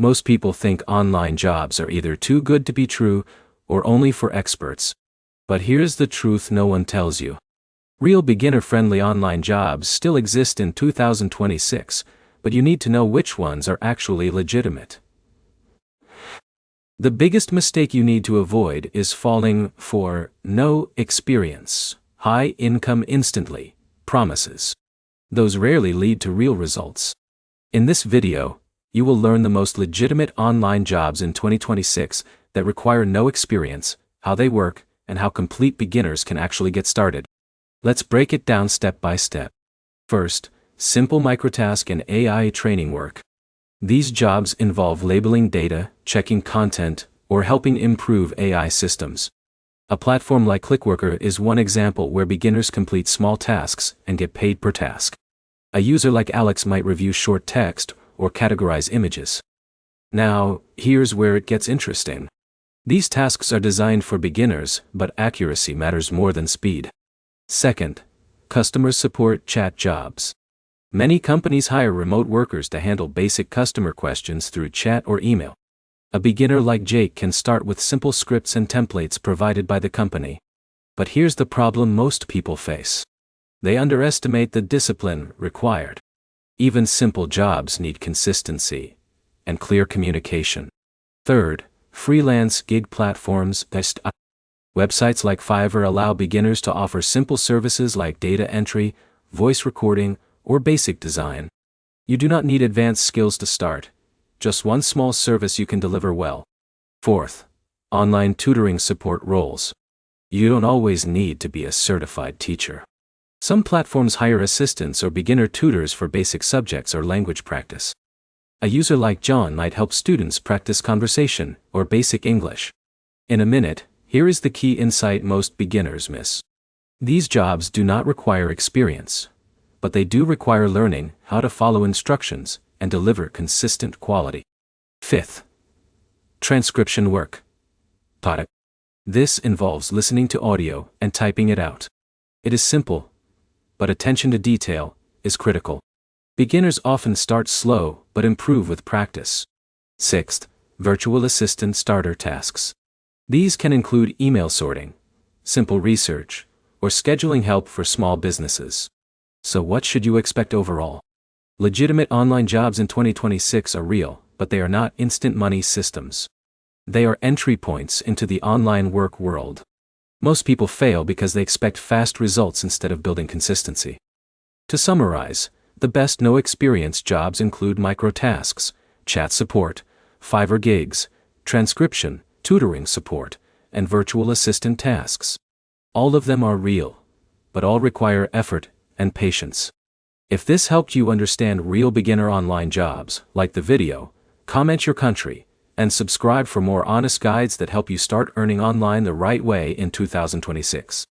Most people think online jobs are either too good to be true or only for experts. But here's the truth no one tells you. Real beginner-friendly online jobs still exist in 2026, but you need to know which ones are actually legitimate. The biggest mistake you need to avoid is falling for no experience, high income instantly promises. Those rarely lead to real results. In this video, you will learn the most legitimate online jobs in 2026 that require no experience, how they work, and how complete beginners can actually get started. Let's break it down step by step. First, simple microtask and AI training work. These jobs involve labeling data, checking content, or helping improve AI systems. A platform like Clickworker is one example where beginners complete small tasks and get paid per task. A user like Alex might review short text or categorize images. Now, here's where it gets interesting. These tasks are designed for beginners, but accuracy matters more than speed. Second, customer support chat jobs. Many companies hire remote workers to handle basic customer questions through chat or email. A beginner like Jake can start with simple scripts and templates provided by the company. But here's the problem most people face. They underestimate the discipline required. Even simple jobs need consistency and clear communication. Third, freelance gig platforms. Websites like Fiverr allow beginners to offer simple services like data entry, voice recording, or basic design. You do not need advanced skills to start, just one small service you can deliver well. Fourth, online tutoring support roles. You don't always need to be a certified teacher. Some platforms hire assistants or beginner tutors for basic subjects or language practice. A user like John might help students practice conversation or basic English. In a minute, here is the key insight most beginners miss. These jobs do not require experience, but they do require learning how to follow instructions and deliver consistent quality. Fifth, transcription work. This involves listening to audio and typing it out. It is simple, but attention to detail is critical. Beginners often start slow but improve with practice. Sixth, virtual assistant starter tasks. These can include email sorting, simple research, or scheduling help for small businesses. So what should you expect overall? Legitimate online jobs in 2026 are real, but they are not instant money systems. They are entry points into the online work world. Most people fail because they expect fast results instead of building consistency. To summarize, the best no-experience jobs include microtasks, chat support, Fiverr gigs, transcription, tutoring support, and virtual assistant tasks. All of them are real, but all require effort and patience. If this helped you understand real beginner online jobs, like the video, comment your country, and subscribe for more honest guides that help you start earning online the right way in 2026.